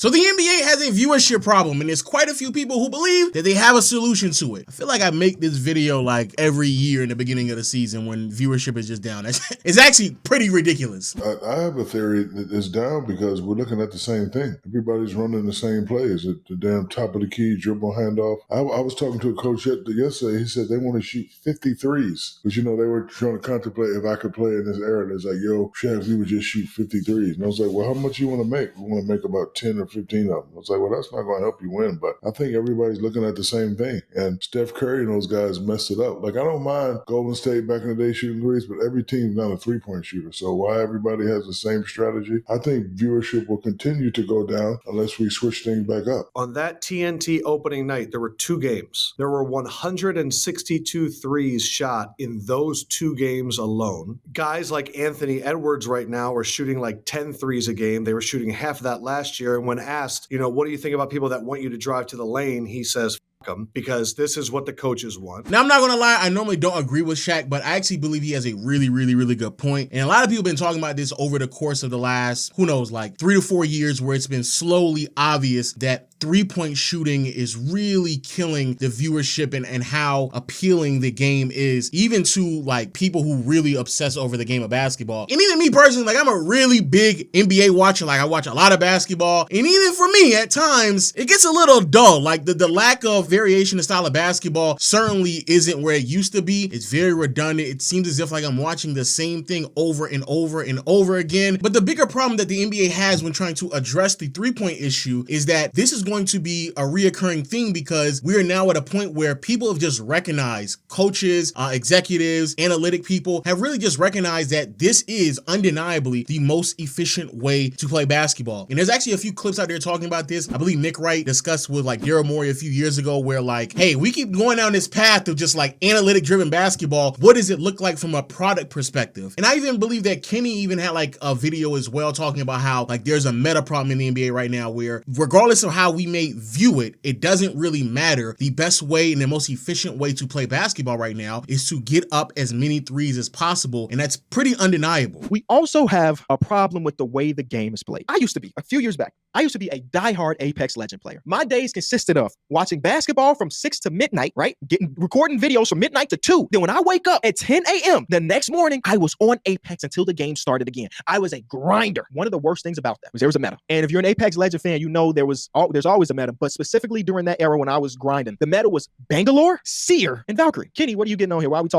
So the NBA has a viewership problem, and there's quite a few people who believe that they have a solution to it. I feel like I make this video like every year in the beginning of the season when viewership is just down. It's actually pretty ridiculous. I have a theory that it's down because we're looking at the same thing. Everybody's running the same plays at the damn top of the key, dribble handoff. I was talking to a coach yesterday. He said they want to shoot 53s. Because, they were trying to contemplate if I could play in this era. And it's like, yo, Shaq, we would just shoot 53s. And I was like, well, how much you want to make? We want to make about 10 or 15 of them. I was like, well, that's not going to help you win. But I think everybody's looking at the same thing. And Steph Curry and those guys messed it up. Like, I don't mind Golden State back in the day shooting threes, but every team's not a three-point shooter. So why everybody has the same strategy? I think viewership will continue to go down unless we switch things back up. On that TNT opening night, there were 2 games. There were 162 threes shot in those 2 games alone. Guys like Anthony Edwards right now are shooting like 10 threes a game. They were shooting half of that last year. And when asked, what do you think about people that want you to drive to the lane? He says, them, because this is what the coaches want. Now, I'm not gonna lie, I normally don't agree with Shaq, but I actually believe he has a really, really, really good point. And a lot of people have been talking about this over the course of the last, who knows, like 3 to 4 years, where it's been slowly obvious that three-point shooting is really killing the viewership and how appealing the game is, even to like people who really obsess over the game of basketball. And even me personally, like I'm a really big NBA watcher. Like I watch a lot of basketball. And even for me, at times, it gets a little dull. Like the lack of variation in style of basketball certainly isn't where it used to be. It's very redundant. It seems as if like I'm watching the same thing over and over and over again. But the bigger problem that the NBA has when trying to address the three-point issue is that this is going to be a reoccurring thing, because we are now at a point where people have just recognized, coaches, executives, analytic people have really just recognized that this is undeniably the most efficient way to play basketball. And there's actually a few clips out there talking about this. I believe Nick Wright discussed with like Daryl Morey a few years ago, where like, hey, we keep going down this path of just like analytic-driven basketball. What does it look like from a product perspective? And I even believe that Kenny even had like a video as well talking about how like there's a meta problem in the NBA right now where regardless of how we may view it, it doesn't really matter. The best way and the most efficient way to play basketball right now is to get up as many threes as possible, and that's pretty undeniable. We also have a problem with the way the game is played. I used to be, a few years back, I used to be a diehard Apex Legend player. My days consisted of watching basketball from 6 to midnight, right? Recording videos from midnight to 2. Then when I wake up at 10 a.m. the next morning, I was on Apex until the game started again. I was a grinder. One of the worst things about that was there was a meta. And if you're an Apex Legend fan, you know there's always a meta, but specifically during that era when I was grinding, the meta was Bangalore, Seer, and Valkyrie. Kenny, what are you getting on here? Why are we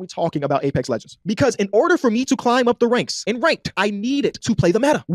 talking about Apex Legends? Because in order for me to climb up the ranks in ranked, I needed to play the meta.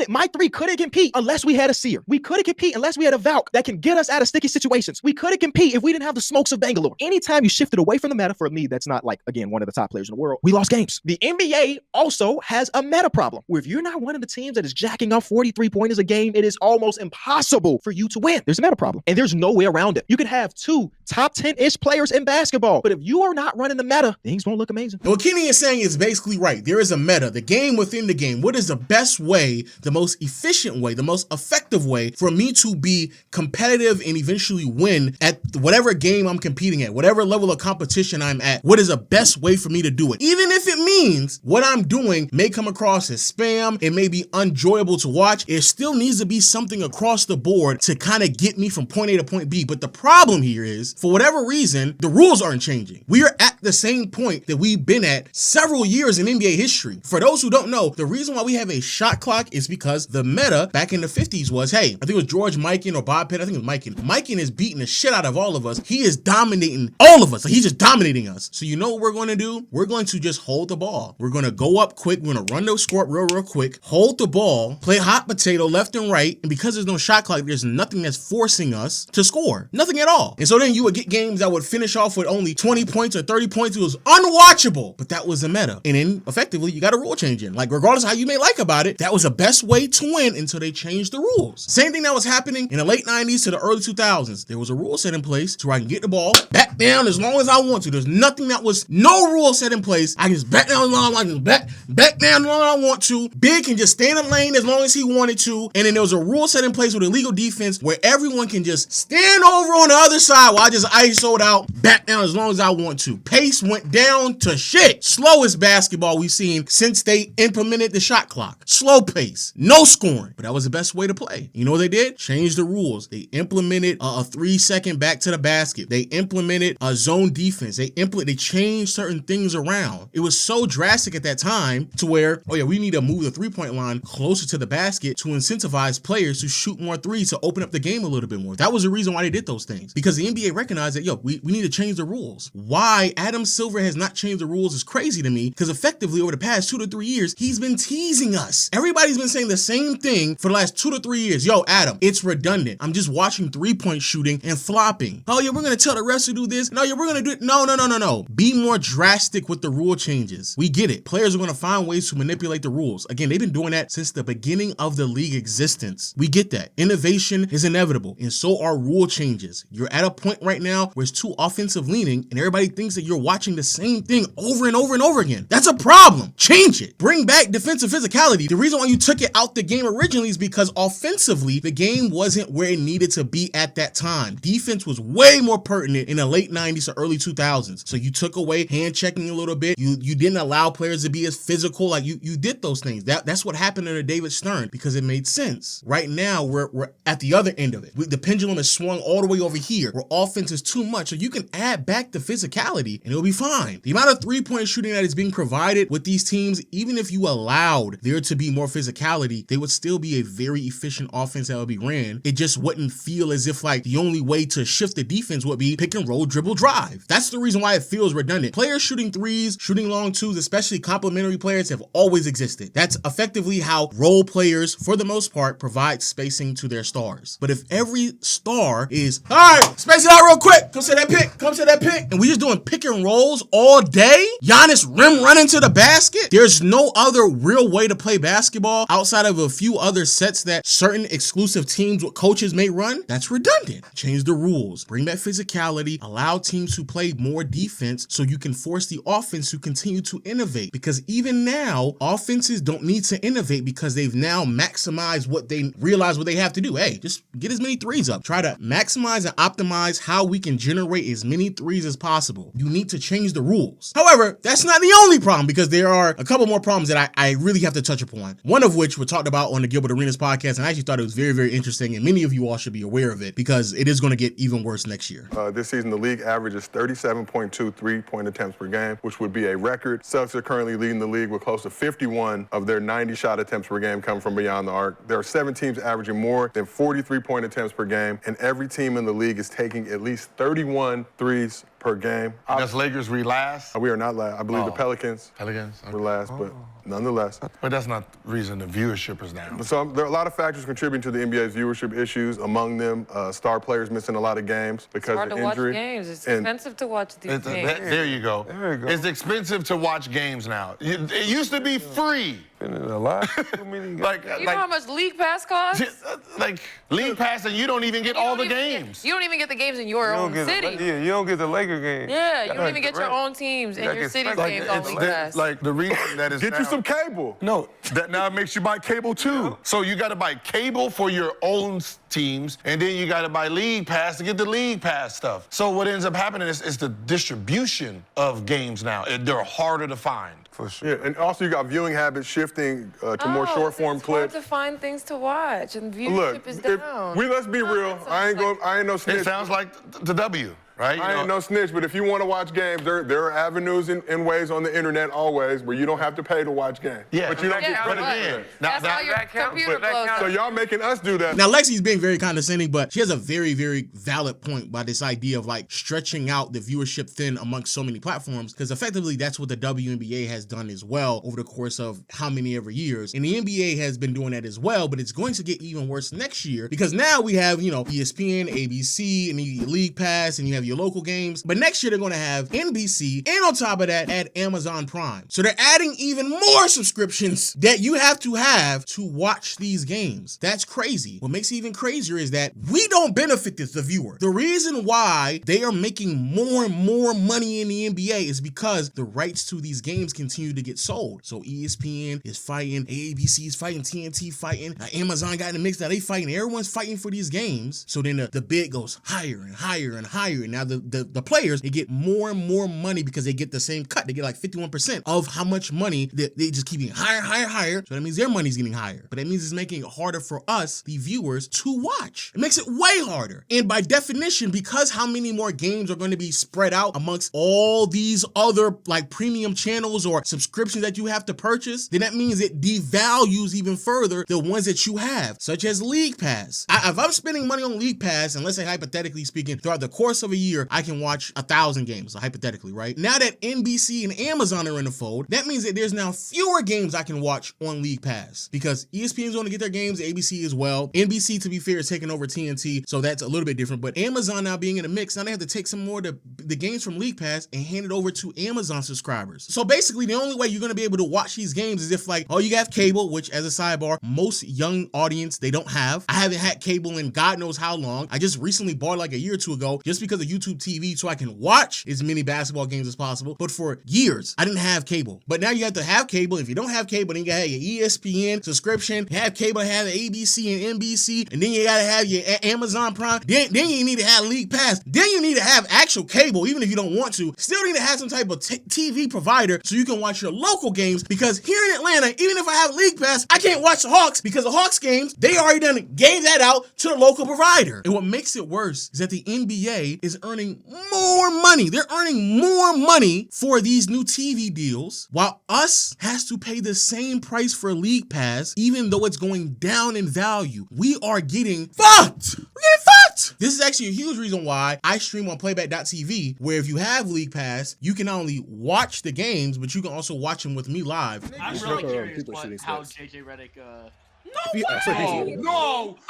My 3 couldn't compete unless we had a Seer. We couldn't compete unless we had a Valk that can get us out of sticky situations. We couldn't compete if we didn't have the smokes of Bangalore. Anytime you shifted away from the meta, for me, that's not like, again, one of the top players in the world, we lost games. The NBA also has a meta problem where if you're not one of the teams that is jacking up 43 pointers a game, it is almost impossible for you to win. There's a meta problem, and there's no way around it. You could have 2 top 10-ish players in basketball, but if you are not running the meta, things won't look amazing. What Kenny is saying is basically right. There is a meta, the game within the game. What is the best way, the most efficient way, the most effective way for me to be competitive and eventually win at whatever game I'm competing at, whatever level of competition I'm at? What is the best way for me to do it? Even if it means what I'm doing may come across as spam, it may be enjoyable to watch, it still needs to be something across the board to kind of get me from point A to point B. But the problem here is, for whatever reason, the rules aren't changing. We are at the same point that we've been at several years in NBA history. For those who don't know, the reason why we have a shot clock is because the meta back in the 50s was, hey, I think it was George Mikan or Bob Pitt, I think it was Mikan. Mikan is beating the shit out of all of us. He is dominating all of us. Like, he's just dominating us. So you know what we're going to do? We're going to just hold the ball. We're going to go up quick. We're going to run those scored real quick, hold the ball, play hot potato left and right. And because there's no shot clock, there's nothing that's forcing us to score. Nothing at all. And so then you would get games that would finish off with only 20 points or 30 points. It was unwatchable, but that was the meta. And then effectively you got a rule change in. Like, regardless of how you may like about it, that was the best way to win until they changed the rules. Same thing that was happening in the late 90s to the early 2000s. There was a rule set in place to where I can get the ball back back down as long as I want to. There's nothing that was, no rule set in place. I can just back down as long as I can back down as long as I want to. Big can just stay in the lane as long as he wanted to. And then there was a rule set in place with illegal defense where everyone can just stand over on the other side while I just ISO'd out, back down as long as I want to. Pace went down to shit. Slowest basketball we've seen since they implemented the shot clock. Slow pace, no scoring, but that was the best way to play. You know what they did? Change the rules. They implemented a 3-second back to the basket. They implemented a zone defense. They changed certain things around. It was so drastic at that time to where, oh yeah, we need to move the 3-point line closer to the basket to incentivize players to shoot more threes to open up the game a little bit more. That was the reason why they did those things, because the NBA recognized that, yo, we need to change the rules. Why Adam Silver has not changed the rules is crazy to me, because effectively over the past 2 to 3 years, he's been teasing us. Everybody's been saying the same thing for the last 2 to 3 years. Yo, Adam, it's redundant. I'm just watching 3-point shooting and flopping. Oh yeah, we're going to tell the refs to do this. No, yeah, we're going to do it. No. Be more drastic with the rule changes. We get it. Players are going to find ways to manipulate the rules. Again, they've been doing that since the beginning of the league existence. We get that. Innovation is inevitable, and so are rule changes. You're at a point right now where it's too offensive leaning, and everybody thinks that you're watching the same thing over and over and over again. That's a problem. Change it. Bring back defensive physicality. The reason why you took it out the game originally is because offensively, the game wasn't where it needed to be at that time. Defense was way more pertinent in the late 90s to early 2000s. So you took away hand checking a little bit. You didn't allow players to be as physical. Like you did those things. That's what happened under David Stern, because it made sense. Right now, we're at the other end of it. The pendulum is swung all the way over here, where offense is too much. So you can add back the physicality and it'll be fine. The amount of 3-point shooting that is being provided with these teams, even if you allowed there to be more physicality, they would still be a very efficient offense that would be ran. It just wouldn't feel as if like the only way to shift the defense would be pick and roll, dribble, drive. That's the reason why it feels redundant. Players shooting threes, shooting long twos, especially complementary players, have always existed. That's effectively how role players, for the most part, provide spacing to their stars. But if every star is, all right, space it out real quick, come set that pick, and we just doing pick and rolls all day, Giannis rim running to the basket, there's no other real way to play basketball outside of a few other sets that certain exclusive teams with coaches may run. That's redundant. Change the rules, bring back physicality, allow teams to play more defense so you can force the offense to continue to innovate. Because even now, offenses don't need to innovate because they've now maximized what they realize what they have to do. Hey, just get as many threes up. Try to maximize and optimize how we can generate as many threes as possible. You need to change the rules. However, that's not the only problem, because there are a couple more problems that I really have to touch upon. One of which we talked about on the Gilbert Arenas podcast, and I actually thought it was very, very interesting, and many of you all should be aware of it because it is going to get even worse next year. This season, the league averages 37.2 3-point attempts per game, which would be a record. Celtics are currently leading the league with close to 51 of their 90 shot attempts per game coming from beyond the arc. There are 7 teams averaging more than 40 3-point attempts per game, and every team in the league is taking at least 31 threes per game. Does Lakers read last? We are not last. I believe the Pelicans were last, but nonetheless. But that's not the reason the viewership is down. So there are a lot of factors contributing to the NBA's viewership issues. Among them, star players missing a lot of games because of injury. It's hard to watch games. It's expensive to watch these games. There you go. It's expensive to watch games now. It used to be free. A lot. You know how much League Pass costs? Like League Pass, and you don't even get all the games. You don't even get the games in your own city. Yeah, you don't get the Laker game. Yeah, you don't even get your own teams and your city's games on League Pass. Like the reason that is Get you some cable. No, That now makes you buy cable too. so you got to buy cable for your own teams, and then you got to buy League Pass to get the League Pass stuff. So what ends up happening is the distribution of games now. They're harder to find. For sure. Yeah, and also you got viewing habits shifting to more short form clips. It's hard to find things to watch, and viewership Look, is down. let's be real. I ain't no snitch. It sounds like the W, right? I ain't no snitch, but if you want to watch games, there are avenues and ways on the internet always where you don't have to pay to watch games. Yeah, but you don't get credit for it. That's how your computer blows up. So y'all making us do that. Now, Lexi's being very condescending, but she has a very, very valid point by this idea of like stretching out the viewership thin amongst so many platforms, because effectively that's what the WNBA has done as well over the course of how many ever years. And the NBA has been doing that as well, but it's going to get even worse next year because now we have, ESPN, ABC, and you get League Pass, and you have your local games. But next year they're going to have NBC, and on top of that, add Amazon Prime. So they're adding even more subscriptions that you have to watch these games. That's crazy. What makes it even crazier is that we don't benefit this, the viewer. The reason why they are making more and more money in the NBA is because the rights to these games continue to get sold. So ESPN is fighting, ABC is fighting, TNT fighting, Amazon got in the mix, now they fighting, everyone's fighting for these games. So then the bid goes higher and higher and higher. And now the players, they get more and more money because they get the same cut. They get like 51% of how much money they just keep getting higher, higher, higher. So that means their money's getting higher. But that means it's making it harder for us, the viewers, to watch. It makes it way harder. And by definition, because how many more games are going to be spread out amongst all these other like premium channels or subscriptions that you have to purchase, then that means it devalues even further the ones that you have, such as League Pass. If I'm spending money on League Pass, and let's say hypothetically speaking, throughout the course of a year, I can watch 1,000 games, so hypothetically, right? Now that NBC and Amazon are in the fold, that means that there's now fewer games I can watch on League Pass because ESPN's going to get their games, ABC as well. NBC, to be fair, is taking over TNT, so that's a little bit different. But Amazon now being in the mix, now they have to take some more of the games from League Pass and hand it over to Amazon subscribers. So basically, the only way you're going to be able to watch these games is if like, oh, you have cable, which as a sidebar, most young audience, they don't have. I haven't had cable in God knows how long. I just recently bought like a year or two ago just because of YouTube TV so I can watch as many basketball games as possible. But for years, I didn't have cable. But now you have to have cable. If you don't have cable, then you gotta have your ESPN subscription. You have cable, have ABC and NBC, and then you gotta have your Amazon Prime. Then you need to have League Pass. Then you need to have actual cable, even if you don't want to. Still need to have some type of TV provider so you can watch your local games, because here in Atlanta, even if I have League Pass, I can't watch the Hawks because the Hawks games, they already done gave that out to the local provider. And what makes it worse is that the NBA is earning more money. They're earning more money for these new TV deals, while us has to pay the same price for League Pass, even though it's going down in value. We are getting fucked. We're getting fucked. This is actually a huge reason why I stream on playback.tv, where if you have League Pass, you can not only watch the games, but you can also watch them with me live. I'm really curious how JJ Redick No!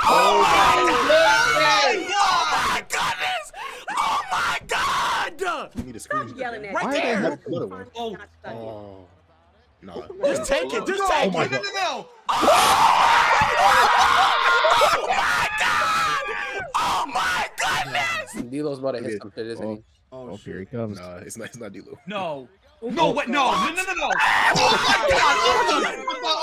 Oh my goodness! Oh my god! You need a screen. Yelling at Why there. have another one? Oh. No. Just take it. Just take my it. God. No. Oh my god! Oh my goodness! D'Lo's about to hit something, isn't he? Oh, here he comes. Nah, it's not D'Lo. No. No, wait, no. Oh my god!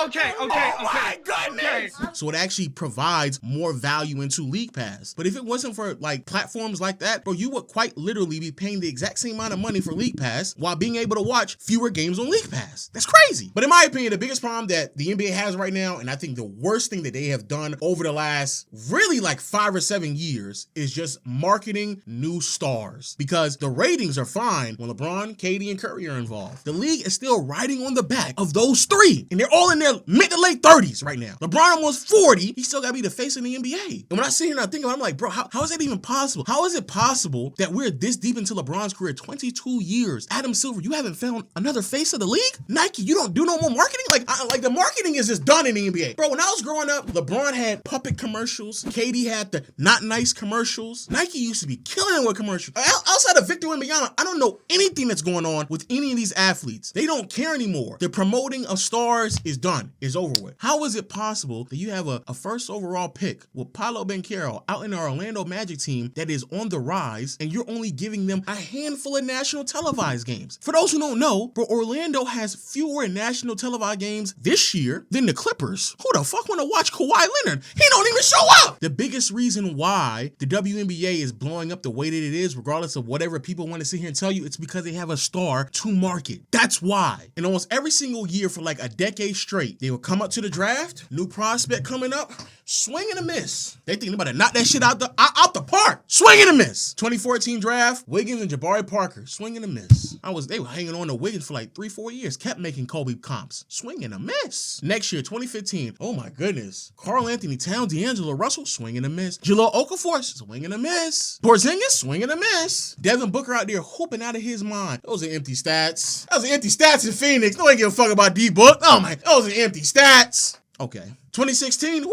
Okay. Oh my goodness! So it actually provides more value into League Pass. But if it wasn't for like platforms like that, bro, you would quite literally be paying the exact same amount of money for League Pass while being able to watch fewer games on League Pass. That's crazy. But in my opinion, the biggest problem that the NBA has right now, and I think the worst thing that they have done over the last really like 5 or 7 years, is just marketing new stars. Because the ratings are fine when LeBron, KD, and Curry are involved. The league is still riding on the back of those three, and they're all in their mid to late 30s right now. LeBron almost 40. He still got to be the face of the NBA. And when I sit here and I think about it, I'm like, bro, how is that even possible? How is it possible that we're this deep into LeBron's career, 22 years? Adam Silver, you haven't found another face of the league? Nike, you don't do no more marketing? Like the marketing is just done in the NBA. Bro, when I was growing up, LeBron had puppet commercials. KD had the not nice commercials. Nike used to be killing with commercials. Outside of Victor Wembanyama, I don't know anything that's going on with any of these athletes. They don't care anymore. The promoting of stars is done. It's over with. How is it possible that you have a first overall pick with Paolo Banchero out in our Orlando Magic team that is on the rise, and you're only giving them a handful of national televised games? For those who don't know, bro, Orlando has fewer national televised games this year than the Clippers. Who the fuck want to watch Kawhi Leonard? He don't even show up. The biggest reason why the WNBA is blowing up the way that it is, regardless of whatever people want to sit here and tell you, it's because they have a star to market. That's why. And almost every single year for like a decade straight, they will come up to the draft, new prospect coming up, swing and a miss. They think they're about to knock that shit out the park. Swing and a miss. 2014 draft, Wiggins and Jabari Parker, swing and a miss. They were hanging on to Wiggins for like 3-4 years, kept making Kobe comps. Swing and a miss. Next year, 2015, oh my goodness. Karl Anthony Towns, D'Angelo Russell, swing and a miss. Jahlil Okafor, swing and a miss. Porzingis, swing and a miss. Devin Booker out there hooping out of his mind. Those are empty stats. Those are empty stats in Phoenix. No one give a fuck about D-Book. Oh my, those are empty stats. Okay. 2016, woo!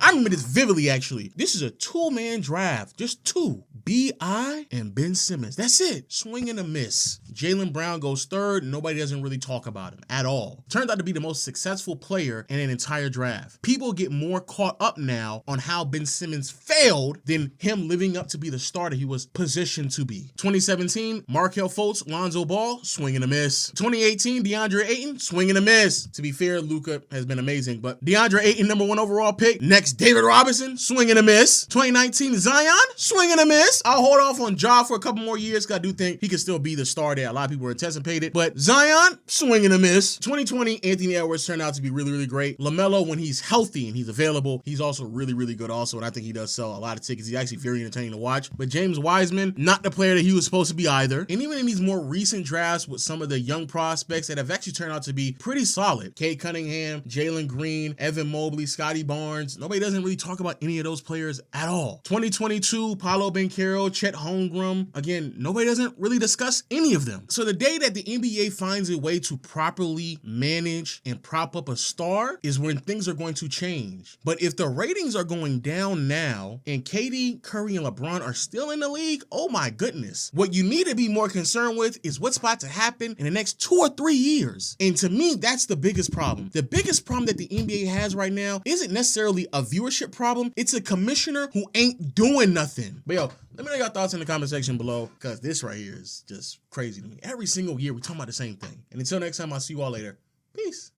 I remember this vividly, actually. This is a two-man draft, just two. B.I. and Ben Simmons. That's it. Swing and a miss. Jaylen Brown goes third. Nobody doesn't really talk about him at all. Turned out to be the most successful player in an entire draft. People get more caught up now on how Ben Simmons failed than him living up to be the starter he was positioned to be. 2017, Markelle Fultz, Lonzo Ball, swing and a miss. 2018, DeAndre Ayton, swing and a miss. To be fair, Luka has been amazing, but DeAndre Ayton, #1 overall pick. Next, David Robinson, swing and a miss. 2019, Zion, swing and a miss. I'll hold off on Ja for a couple more years because I do think he can still be the star that a lot of people were anticipated. But Zion, swing and a miss. 2020, Anthony Edwards turned out to be really, really great. LaMelo, when he's healthy and he's available, he's also really, really good also, and I think he does sell a lot of tickets. He's actually very entertaining to watch. But James Wiseman, not the player that he was supposed to be either. And even in these more recent drafts with some of the young prospects that have actually turned out to be pretty solid. Cade Cunningham, Jalen Green, Evan Mobley, Scotty Barnes. Nobody doesn't really talk about any of those players at all. 2022, Paolo Banchero, Chet Holmgren. Again, nobody doesn't really discuss any of them. So the day that the NBA finds a way to properly manage and prop up a star is when things are going to change. But if the ratings are going down now and KD, Curry, and LeBron are still in the league, oh my goodness. What you need to be more concerned with is what's about to happen in the next 2 or 3 years. And to me, that's the biggest problem. The biggest problem that the NBA has right now isn't necessarily a viewership problem. It's a commissioner who ain't doing nothing. But yo, let me know your thoughts in the comment section below, because this right here is just crazy to me. Every single year, we talk about the same thing. And until next time, I'll see you all later. Peace.